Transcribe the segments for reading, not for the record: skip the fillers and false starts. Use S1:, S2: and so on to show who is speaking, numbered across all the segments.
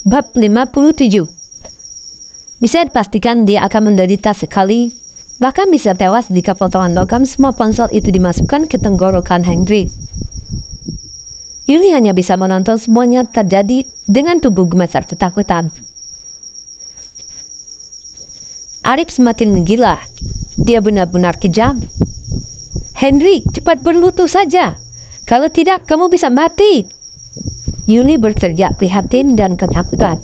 S1: Bab 57. Bisa dipastikan dia akan menderita sekali, bahkan bisa tewas jika potongan logam semua ponsel itu dimasukkan ke tenggorokan Henry. Yuli hanya bisa menonton semuanya terjadi dengan tubuh gemetar ketakutan. Arif semakin menggila. Dia benar-benar kejam. Henry, cepat berlutut saja. Kalau tidak, kamu bisa mati. Yuli berteriak prihatin dan ketakutan.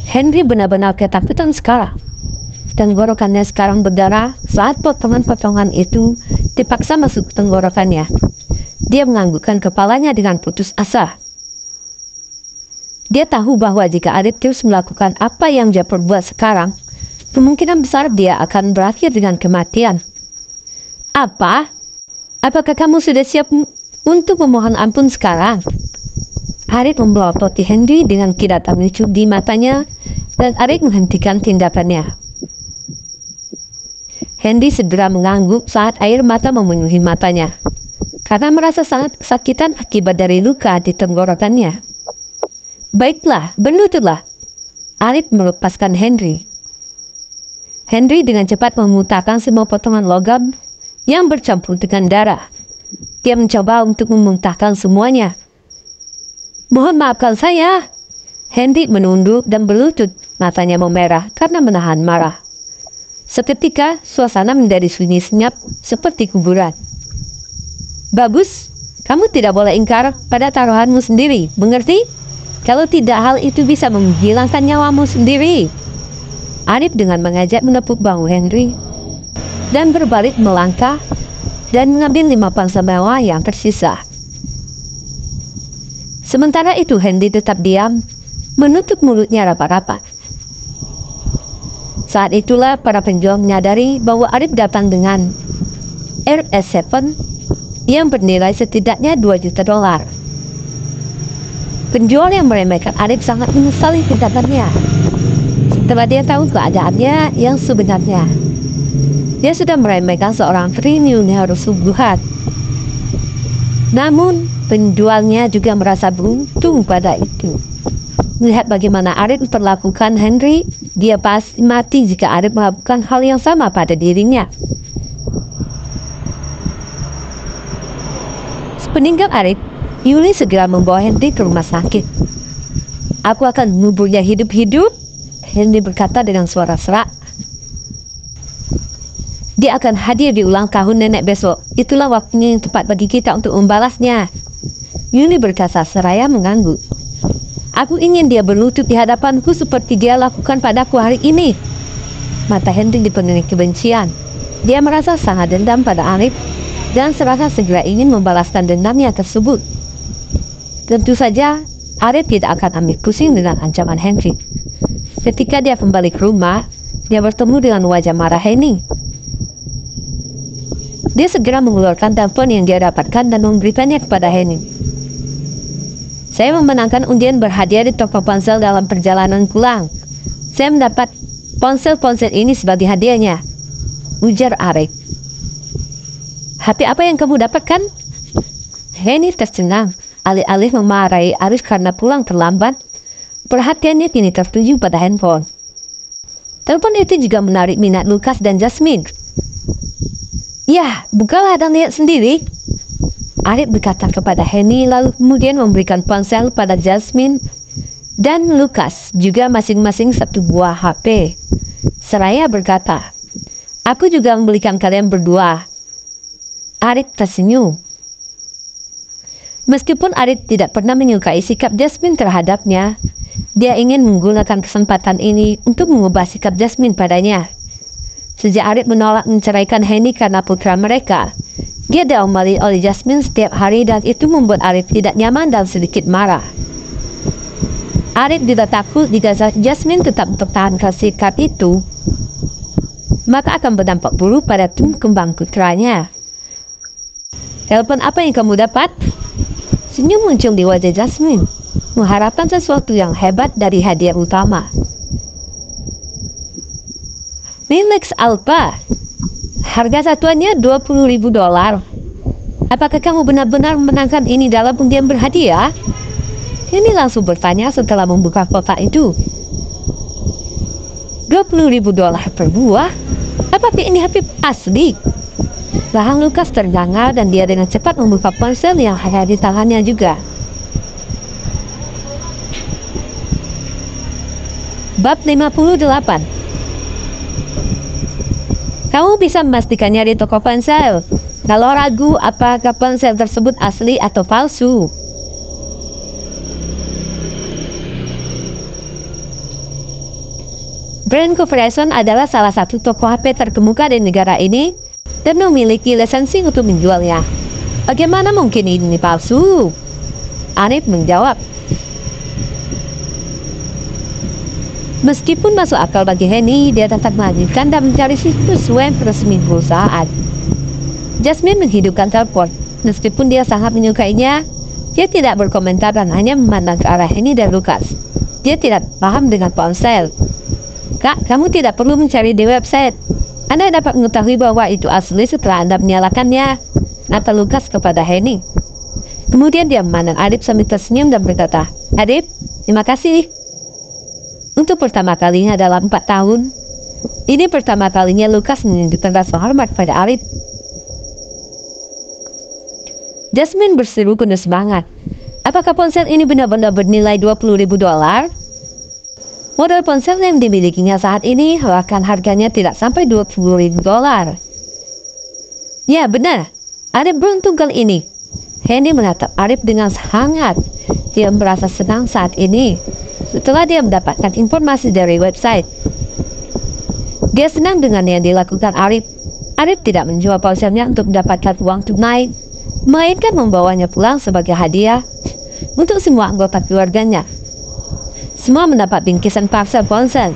S1: Henry benar-benar ketakutan sekarang. Tenggorokannya sekarang berdarah saat potongan-potongan itu dipaksa masuk ke tenggorokannya. Dia menganggukkan kepalanya dengan putus asa. Dia tahu bahwa jika Arif terus melakukan apa yang dia perbuat sekarang, kemungkinan besar dia akan berakhir dengan kematian. Apa? Apakah kamu sudah siap untuk memohon ampun sekarang? Arif membelototi Henry dengan kilatan lucu di matanya, dan Arif menghentikan tindakannya. Henry segera mengangguk saat air mata memenuhi matanya, karena merasa sangat kesakitan akibat dari luka di tenggorokannya. Baiklah, berlututlah. Arif melepaskan Henry. Henry dengan cepat memuntahkan semua potongan logam yang bercampur dengan darah. Dia mencoba untuk memuntahkan semuanya. Mohon maafkan saya. Henry menunduk dan berlutut, matanya memerah karena menahan marah. Seketika, suasana menjadi sunyi senyap seperti kuburan. Bagus, kamu tidak boleh ingkar pada taruhanmu sendiri, mengerti? Kalau tidak, hal itu bisa menghilangkan nyawamu sendiri. Arif dengan mengajak menepuk bahu Henry dan berbalik melangkah dan mengambil 5 ponsel mewah yang tersisa. Sementara itu Henry tetap diam, menutup mulutnya rapat-rapat. Saat itulah para penjual menyadari bahwa Arif datang dengan RS7 yang bernilai setidaknya $2 juta. Penjual yang meremehkan Arif sangat menyesali tindakannya. Setelah dia tahu keadaannya yang sebenarnya, dia sudah meremehkan seorang triliuner sungguhan. Namun, penjualnya juga merasa beruntung pada itu. Melihat bagaimana Arif memperlakukan Henry, dia pasti mati jika Arif melakukan hal yang sama pada dirinya. Sepeninggal Arif, Yuli segera membawa Henry ke rumah sakit. Aku akan menguburnya hidup-hidup, Henry berkata dengan suara serak. Dia akan hadir di ulang tahun nenek besok. Itulah waktunya yang tepat bagi kita untuk membalasnya. Yuli berkata seraya mengangguk. Aku ingin dia berlutut di hadapanku seperti dia lakukan padaku hari ini. Mata Henry dipenuhi kebencian. Dia merasa sangat dendam pada Arif dan serasa segera ingin membalaskan dendamnya tersebut. Tentu saja Arif tidak akan ambil pusing dengan ancaman Henry. Ketika dia kembali ke rumah, dia bertemu dengan wajah marah Henry. Dia segera mengeluarkan telepon yang dia dapatkan dan memberikannya kepada Henry. Saya memenangkan undian berhadiah di toko ponsel dalam perjalanan pulang. Saya mendapat ponsel-ponsel ini sebagai hadiahnya, ujar Arif. HP apa yang kamu dapatkan? Henry tercengang. Alih-alih memarahi Arif karena pulang terlambat, perhatiannya kini tertuju pada handphone. Telepon itu juga menarik minat Lucas dan Jasmine. Ya, bukalah dan lihat sendiri. Arif berkata kepada Henry lalu kemudian memberikan ponsel pada Jasmine dan Lucas, juga masing-masing 1 buah HP. Seraya berkata, aku juga membelikan kalian berdua. Arif tersenyum. Meskipun Arif tidak pernah menyukai sikap Jasmine terhadapnya, dia ingin menggunakan kesempatan ini untuk mengubah sikap Jasmine padanya. Sejak Arif menolak menceraikan Henry karena putra mereka, dia diomeli oleh Jasmine setiap hari dan itu membuat Arif tidak nyaman dan sedikit marah. Arif tidak takut jika Jasmine tetap mempertahankan sikap itu, maka akan berdampak buruk pada tumbuh kembang putranya. Telepon apa yang kamu dapat? Senyum muncul di wajah Jasmine, mengharapkan sesuatu yang hebat dari hadiah utama. Milex Alpha. Harga satuannya $20.000. Apakah kamu benar-benar memenangkan ini dalam undian berhadiah? Henny langsung bertanya setelah membuka kotak itu. $20.000 per buah? Apakah ini HP asli? Rahang Lukas ternganga dan dia dengan cepat membuka ponsel yang ada di tangannya juga. Bab 58. Kamu bisa memastikannya di toko ponsel. Kalau ragu apakah ponsel tersebut asli atau palsu. Brand Corporation adalah salah satu toko HP terkemuka di negara ini dan memiliki lisensi untuk menjualnya. Bagaimana mungkin ini palsu? Arif menjawab. Meskipun masuk akal bagi Henny, dia tetap melanjutkan dan mencari situs web resmi perusahaan. Jasmine menghidupkan telepon. Meskipun dia sangat menyukainya, dia tidak berkomentar dan hanya memandang ke arah Henny dan Lukas. Dia tidak paham dengan ponsel. Kak, kamu tidak perlu mencari di website. Anda dapat mengetahui bahwa itu asli setelah Anda menyalakannya, kata Lukas kepada Henny. Kemudian dia memandang Arif sambil tersenyum dan berkata, Arif, terima kasih. Untuk pertama kalinya dalam 4 tahun, ini pertama kalinya Lukas menunjukkan rasa hormat pada Arif. Jasmine berseru penuh semangat. Apakah ponsel ini benar-benar bernilai $20.000? Model ponsel yang dimilikinya saat ini bahkan harganya tidak sampai $20.000. Ya benar, Arif beruntung kali ini. Henny menatap Arif dengan hangat. Dia merasa senang saat ini setelah dia mendapatkan informasi dari website. Dia senang dengan yang dilakukan Arif. Arif tidak menjual ponselnya untuk mendapatkan uang tunai, melainkan membawanya pulang sebagai hadiah untuk semua anggota keluarganya. Semua mendapat bingkisan paksa ponsel.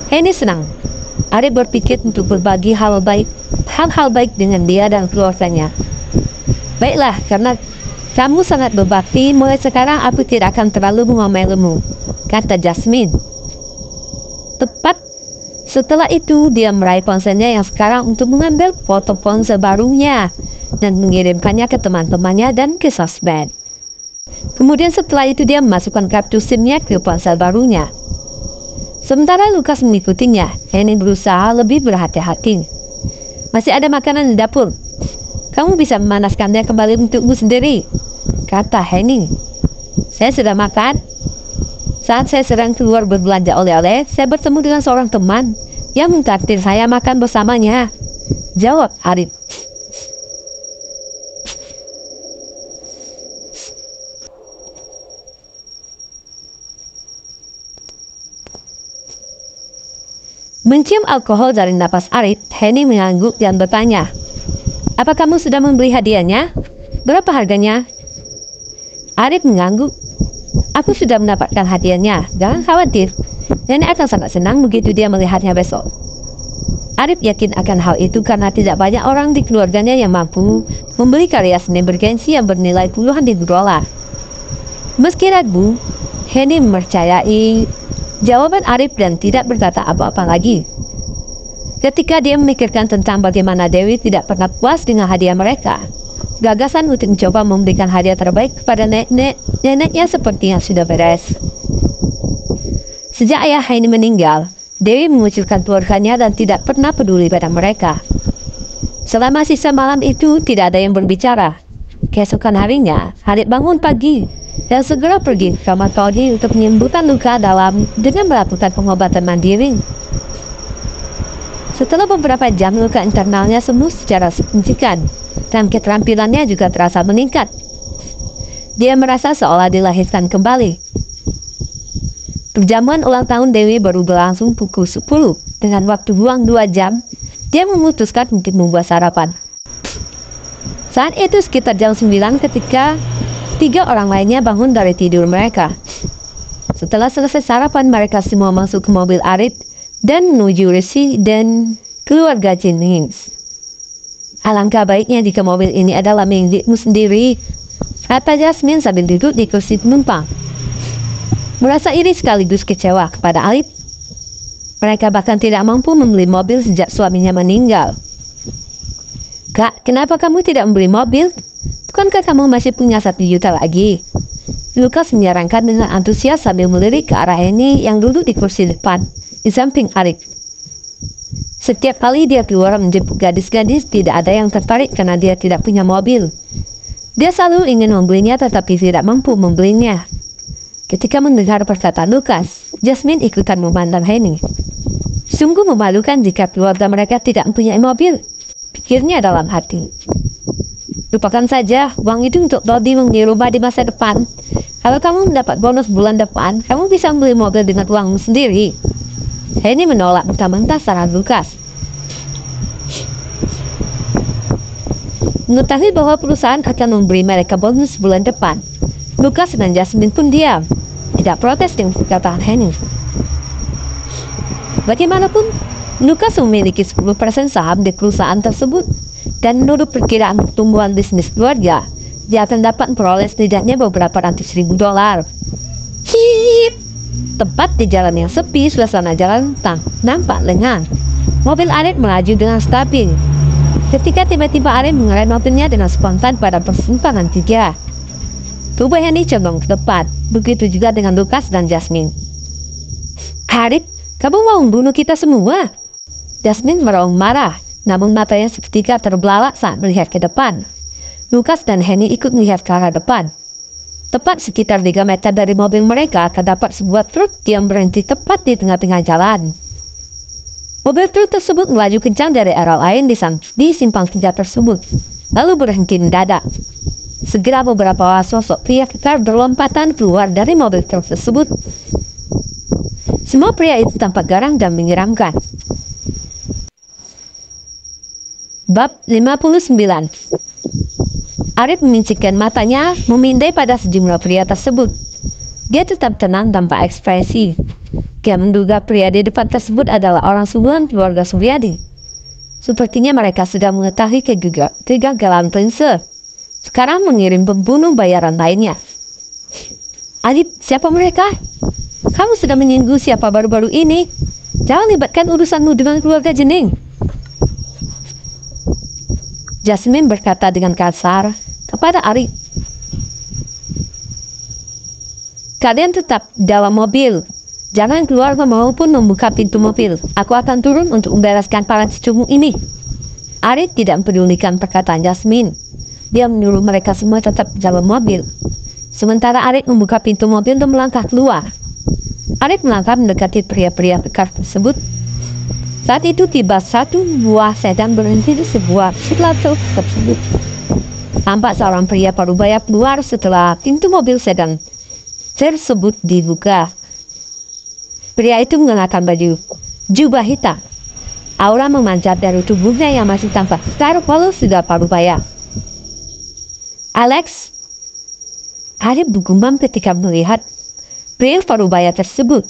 S1: Henny senang. Arif berpikir untuk berbagi hal-hal baik dengan dia dan keluarganya. Baiklah, karena kamu sangat berbakti, mulai sekarang aku tidak akan terlalu mengomelimu, kata Jasmine. Tepat setelah itu, dia meraih ponselnya yang sekarang untuk mengambil foto ponsel barunya dan mengirimkannya ke teman-temannya dan ke sosmed. Kemudian setelah itu dia memasukkan kartu SIM-nya ke ponsel barunya. Sementara Lukas mengikutinya, Henny berusaha lebih berhati-hati. Masih ada makanan di dapur. Kamu bisa memanaskannya kembali untukmu sendiri, kata Henny. Saya sudah makan. Saat saya sedang keluar berbelanja oleh-oleh, saya bertemu dengan seorang teman yang mentraktir saya makan bersamanya, jawab Arif. Mencium alkohol dari napas Arif, Henny mengangguk dan bertanya, apa kamu sudah membeli hadiahnya? Berapa harganya? Arif mengangguk. Aku sudah mendapatkan hadiahnya. Jangan khawatir. Nenek akan sangat senang begitu dia melihatnya besok. Arif yakin akan hal itu karena tidak banyak orang di keluarganya yang mampu membeli karya seni bergensi yang bernilai puluhan ribu dolar. Meski ragu, Henny mempercayai jawaban Arif dan tidak berkata apa-apa lagi. Ketika dia memikirkan tentang bagaimana Dewi tidak pernah puas dengan hadiah mereka, gagasan untuk mencoba memberikan hadiah terbaik kepada neneknya sepertinya sudah beres. Sejak ayah Henny meninggal, Dewi mengucilkan keluarganya dan tidak pernah peduli pada mereka. Selama sisa malam itu tidak ada yang berbicara. Keesokan harinya, Arif bangun pagi dan segera pergi ke kamar Tony untuk menyembuhkan luka dalam dengan melakukan pengobatan mandiri. Setelah beberapa jam, luka internalnya sembuh secara signifikan dan keterampilannya juga terasa meningkat. Dia merasa seolah dilahirkan kembali. Perjamuan ulang tahun Dewi baru berlangsung pukul 10. Dengan waktu buang 2 jam, dia memutuskan untuk membuat sarapan. Saat itu sekitar jam 9 ketika 3 orang lainnya bangun dari tidur mereka. Setelah selesai sarapan, mereka semua masuk ke mobil Arif dan menuju Resi dan keluarga Jennings. Alangkah baiknya jika mobil ini adalah milikmu sendiri, kata Jasmine sambil duduk di kursi penumpang. Merasa iri sekaligus kecewa kepada Arif. Mereka bahkan tidak mampu membeli mobil sejak suaminya meninggal. Kak, kenapa kamu tidak membeli mobil? Bukankah kamu masih punya 1 juta lagi? Lukas menyarankan dengan antusias sambil melirik ke arah Henny yang duduk di kursi depan, di samping Arik. Setiap kali dia keluar menjemput gadis-gadis, tidak ada yang tertarik karena dia tidak punya mobil. Dia selalu ingin membelinya tetapi tidak mampu membelinya. Ketika mendengar perkataan Lukas, Jasmine ikutan memandang Henny. Sungguh memalukan jika keluarga mereka tidak mempunyai mobil, pikirnya dalam hati. Lupakan saja, uang itu untuk Dodi membeli rumah di masa depan. Kalau kamu mendapat bonus bulan depan, kamu bisa membeli mobil dengan uangmu sendiri. Henny menolak mentah-mentah saran Lukas. Mengetahui bahwa perusahaan akan memberi mereka bonus bulan depan, Lukas dan Jasmine pun diam, tidak protes dengan perkataan Henny. Bagaimanapun, Lukas memiliki 10% saham di perusahaan tersebut, dan menurut perkiraan pertumbuhan bisnis keluarga, dia akan dapat memperoleh setidaknya beberapa ratus ribu dolar. Hip! Tepat di jalan yang sepi, suasana jalan nampak lengang. Mobil Arik melaju dengan stabil. Ketika tiba-tiba Arik mengerem mobilnya dengan spontan pada persimpangan 3. Tubuh Henny condong ke depan, begitu juga dengan Lukas dan Jasmine. Arik, kamu mau membunuh kita semua? Jasmine meraung marah, namun matanya seketika terbelalak saat melihat ke depan. Lukas dan Henny ikut melihat ke arah depan. Tepat sekitar 3 meter dari mobil mereka terdapat sebuah truk yang berhenti tepat di tengah-tengah jalan. Mobil truk tersebut melaju kencang dari arah lain di simpang 3 tersebut, lalu berhenti mendadak. Segera beberapa sosok pria kekar berlompatan keluar dari mobil truk tersebut. Semua pria itu tampak garang dan menyeramkan. Bab 59. Arik memincingkan matanya, memindai pada sejumlah pria tersebut. Dia tetap tenang tanpa ekspresi. Dia menduga pria di depan tersebut adalah orang sungguhan keluarga Suryadi. Sepertinya mereka sudah mengetahui kegagalan Prince. Sekarang mengirim pembunuh bayaran lainnya. Adit, siapa mereka? Kamu sudah menyinggung siapa baru-baru ini. Jangan libatkan urusanmu dengan keluarga Jening. Jasmine berkata dengan kasar kepada Arik. Kalian tetap dalam mobil. Jangan keluar maupun membuka pintu mobil. Aku akan turun untuk membereskan para cucumu ini. Arik tidak mempedulikan perkataan Jasmine. Dia menyuruh mereka semua tetap dalam mobil. Sementara Arik membuka pintu mobil dan melangkah keluar. Arik melangkah mendekati pria-pria kekar tersebut. Saat itu tiba satu buah sedan berhenti di sebuah setelah truk tersebut. Tampak seorang pria parubaya keluar setelah pintu mobil sedan tersebut dibuka. Pria itu mengenakan baju jubah hitam. Aura memanjat dari tubuhnya yang masih tampak segar walau sudah parubaya. Alex, Arik bergumam ketika melihat pria parubaya tersebut.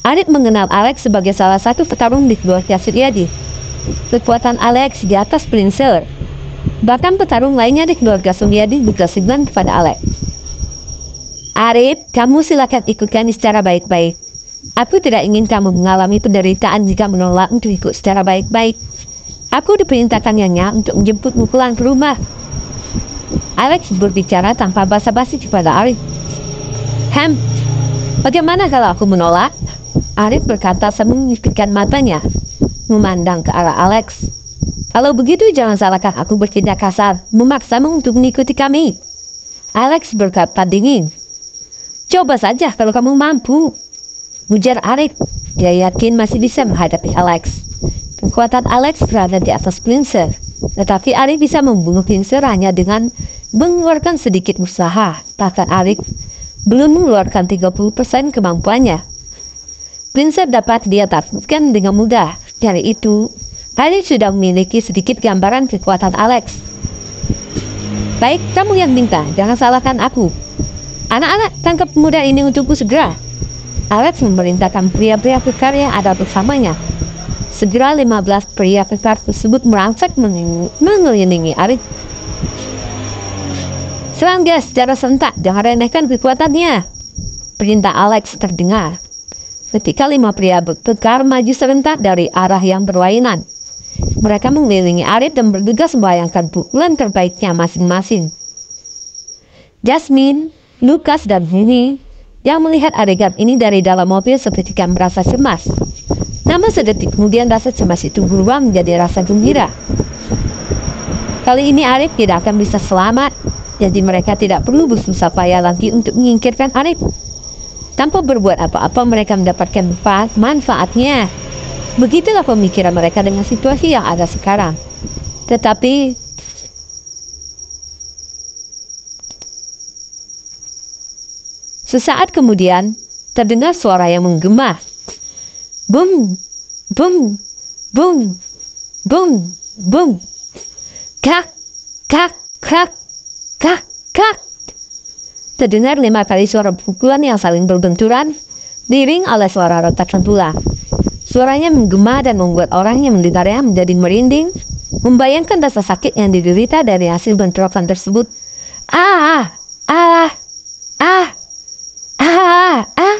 S1: Arik mengenal Alex sebagai salah satu petarung di keluarga Suryadi. Kekuatan Alex di atas Prince. Bahkan petarung lainnya di keluarga Suryadi juga segan kepada Alex. Arik, kamu silakan ikutkan secara baik-baik. Aku tidak ingin kamu mengalami penderitaan jika menolak untuk ikut secara baik-baik. Aku diperintahkan Nyonya untuk menjemputmu pulang ke rumah. Alex berbicara tanpa basa-basi kepada Arik. Bagaimana kalau aku menolak? Arik berkata sambil menyipitkan matanya, memandang ke arah Alex. Kalau begitu jangan salahkan aku bertindak kasar, memaksamu untuk mengikuti kami. Alex berkata dingin. Coba saja kalau kamu mampu. Ujar Arik. Dia yakin masih bisa menghadapi Alex. Kekuatan Alex berada di atas Prince. Tetapi Arik bisa membunuh Prince hanya dengan mengeluarkan sedikit usaha. Bahkan Arik belum mengeluarkan 30% kemampuannya. Prince dapat dia taklukkan dengan mudah. Dari itu, Arik sudah memiliki sedikit gambaran kekuatan Alex. Baik, kamu yang minta, jangan salahkan aku. Anak-anak, tangkap pemuda ini untukku segera. Alex memerintahkan pria-pria kekar yang ada bersamanya. Segera 15 pria kekar tersebut merangsek mengelilingi Arik. Serang dia secara serentak, jangan remehkan kekuatannya. Perintah Alex terdengar. Ketika 5 pria kekar maju serentak dari arah yang berlainan. Mereka mengelilingi Arif dan bergegas membayangkan pukulan terbaiknya masing-masing. Jasmine, Lucas, dan Henny yang melihat adegan ini dari dalam mobil seketika merasa cemas. Namun sedetik kemudian rasa cemas itu berubah menjadi rasa gembira. Kali ini Arif tidak akan bisa selamat, jadi mereka tidak perlu bersusah payah lagi untuk menyingkirkan Arif. Tanpa berbuat apa-apa mereka mendapatkan manfaatnya. Begitulah pemikiran mereka dengan situasi yang ada sekarang. Tetapi sesaat kemudian terdengar suara yang menggema. Bum, bum, bum, bum, bum. Kak, kak, kak, kak, kak. Terdengar 5 kali suara pukulan yang saling berbenturan, diiring oleh suara retakan tulang. Suaranya menggema dan membuat orang yang mendengarnya menjadi merinding, membayangkan rasa sakit yang diderita dari hasil bentrokan tersebut. Ah, ah, ah, ah, ah.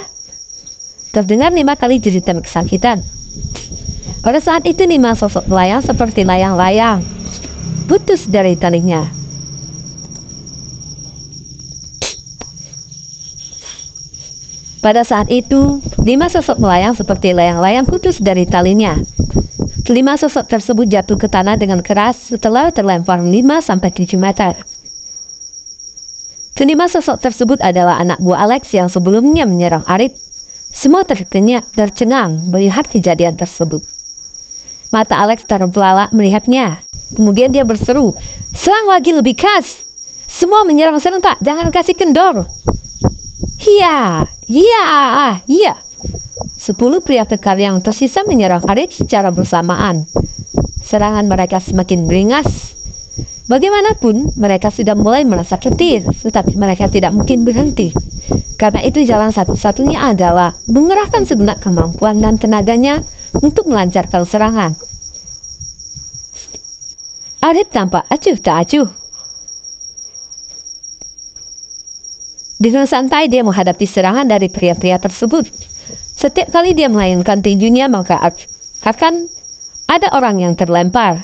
S1: Terdengar 5 kali jeritan kesakitan. Pada saat itu 5 sosok melayang seperti layang-layang putus dari talinya. Pada saat itu, 5 sosok melayang seperti layang-layang putus dari talinya. 5 sosok tersebut jatuh ke tanah dengan keras setelah terlempar 5-7 meter. Kelima sosok tersebut adalah anak buah Alex yang sebelumnya menyerang Arif. Semua tercengang melihat kejadian tersebut. Mata Alex terbelalak melihatnya. Kemudian dia berseru, "Serang lagi lebih keras! Semua menyerang serentak, jangan kasih kendor!" Iya, iya, iya. 10 pria kekar yang tersisa menyerang Arif secara bersamaan. Serangan mereka semakin beringas. Bagaimanapun, mereka sudah mulai merasa letih, tetapi mereka tidak mungkin berhenti. Karena itu jalan satu-satunya adalah mengerahkan segenap kemampuan dan tenaganya untuk melancarkan serangan. Arif tampak acuh tak acuh. Dengan santai dia menghadapi serangan dari pria-pria tersebut. Setiap kali dia melayangkan tinjunya maka akan ada orang yang terlempar.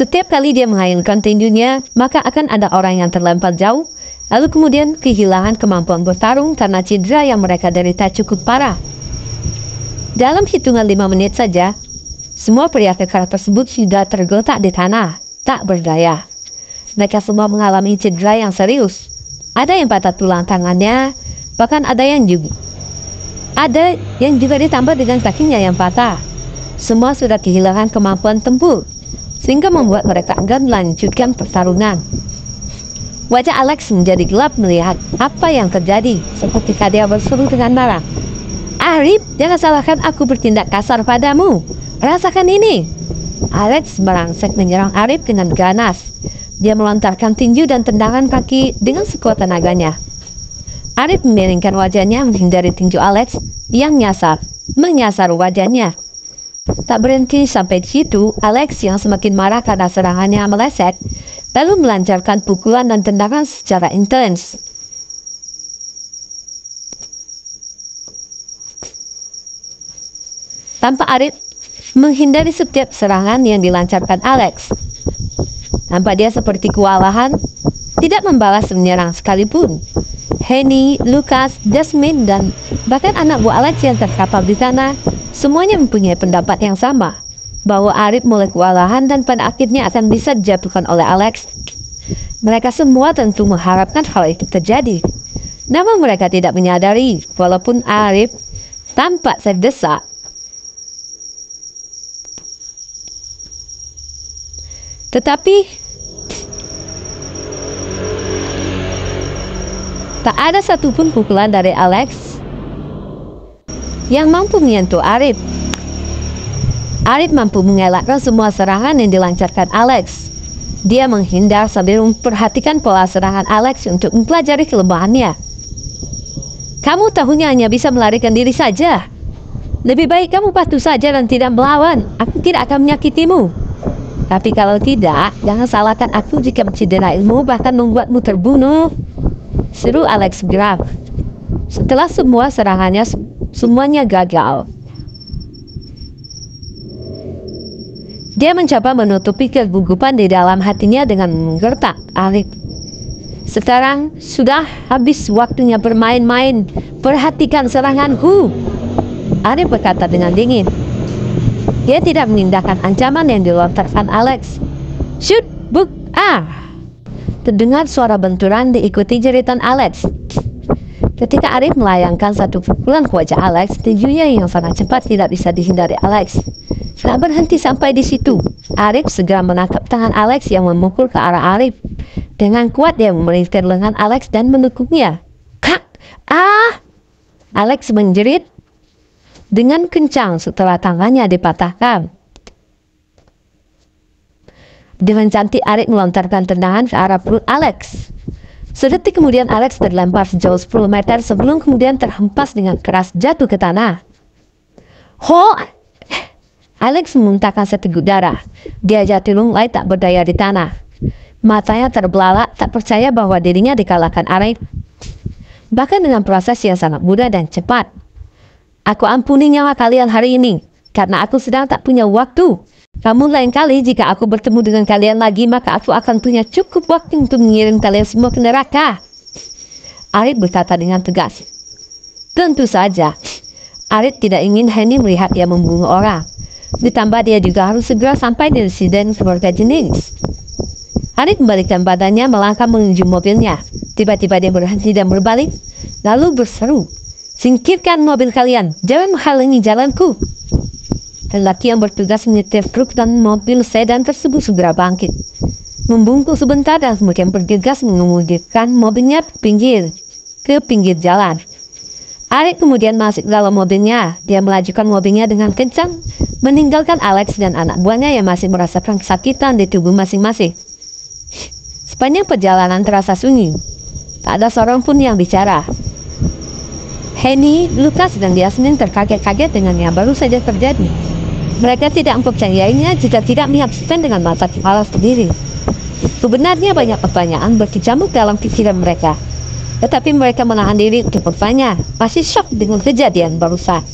S1: Setiap kali dia menghayalkan tinjunya, maka akan ada orang yang terlempar jauh, lalu kemudian kehilangan kemampuan bertarung karena cedera yang mereka derita cukup parah. Dalam hitungan 5 menit saja, semua pria kekar tersebut sudah tergeletak di tanah, tak berdaya. Mereka semua mengalami cedera yang serius. Ada yang patah tulang tangannya, bahkan ada yang juga ditambah dengan kakinya yang patah. Semua sudah kehilangan kemampuan tempur, sehingga membuat mereka enggan melanjutkan pertarungan. Wajah Alex menjadi gelap melihat apa yang terjadi, seketika dia berseru dengan marah. "Arif, jangan salahkan aku bertindak kasar padamu. Rasakan ini." Alex merangsek menyerang Arif dengan ganas. Dia melontarkan tinju dan tendangan kaki dengan sekuat tenaganya. Arif memiringkan wajahnya menghindari tinju Alex yang menyasar wajahnya. Tak berhenti sampai di situ, Alex yang semakin marah karena serangannya meleset, lalu melancarkan pukulan dan tendangan secara intens. Tanpa Arif menghindari setiap serangan yang dilancarkan Alex. Nampak dia seperti kewalahan, tidak membalas menyerang sekalipun. Henny, Lucas, Jasmine, dan bahkan anak buah Alex yang terkapar di tanah, semuanya mempunyai pendapat yang sama, bahwa Arif mulai kewalahan dan pada akhirnya akan bisa dijatuhkan oleh Alex. Mereka semua tentu mengharapkan hal itu terjadi. Namun mereka tidak menyadari, walaupun Arif tampak terdesak, tetapi tak ada satupun pukulan dari Alex yang mampu menyentuh Arif. Arif mampu mengelakkan semua serangan yang dilancarkan Alex. Dia menghindar sambil memperhatikan pola serangan Alex untuk mempelajari kelemahannya. "Kamu tahunya hanya bisa melarikan diri saja. Lebih baik kamu patuh saja dan tidak melawan. Aku tidak akan menyakitimu." Tapi kalau tidak, jangan salahkan aku jika mencederaimu bahkan membuatmu terbunuh. Seru Alex geram. Setelah semua serangannya, semuanya gagal. Dia mencoba menutupi kegugupan di dalam hatinya dengan menggertak Arif. Sekarang sudah habis waktunya bermain-main. Perhatikan seranganku, Arif berkata dengan dingin. Dia tidak mengindahkan ancaman yang dilontarkan Alex. Shoot, buk, ah! Terdengar suara benturan diikuti jeritan Alex. Ketika Arif melayangkan satu pukulan ke wajah Alex, tinjunya yang sangat cepat tidak bisa dihindari Alex. Tak berhenti sampai di situ. Arif segera menangkap tangan Alex yang memukul ke arah Arif. Dengan kuat dia memelihara lengan Alex dan menekuknya. Kak! Ah! Alex menjerit dengan kencang setelah tangannya dipatahkan. Dengan cantik Arif melontarkan tendangan ke arah perut Alex. Sedetik kemudian Alex terlempar sejauh 10 meter sebelum kemudian terhempas dengan keras jatuh ke tanah. Ho! Alex memuntahkan seteguk darah. Dia jatuh lunglai tak berdaya di tanah. Matanya terbelalak, tak percaya bahwa dirinya dikalahkan Arif. Bahkan dengan proses yang sangat mudah dan cepat. Aku ampuni nyawa kalian hari ini, karena aku sedang tak punya waktu. Kamu lain kali jika aku bertemu dengan kalian lagi, maka aku akan punya cukup waktu untuk mengirim kalian semua ke neraka. Arif berkata dengan tegas. Tentu saja, Arif tidak ingin Henny melihat dia membunuh orang. Ditambah dia juga harus segera sampai di residen keluarga Jennings. Arif membalikkan badannya melangkah menuju mobilnya. Tiba-tiba dia berhenti dan berbalik, lalu berseru, singkirkan mobil kalian, jangan menghalangi jalanku. Lelaki yang bertugas menyetir truk dan mobil sedan tersebut segera bangkit. Membungkuk sebentar dan kemudian bergegas mengemudikan mobilnya ke pinggir jalan. Arif kemudian masuk ke dalam mobilnya. Dia melajukan mobilnya dengan kencang, meninggalkan Alex dan anak buahnya yang masih merasakan kesakitan di tubuh masing-masing. Sepanjang perjalanan terasa sunyi. Tak ada seorang pun yang bicara. Henny, Lucas, dan Yasmin terkaget-kaget dengan yang baru saja terjadi. Mereka tidak mempercayainya jika tidak menyaksikan dengan mata kepala sendiri. Sebenarnya banyak pertanyaan berkecamuk dalam pikiran mereka. Tetapi mereka menahan diri untuk bertanya, masih syok dengan kejadian barusan.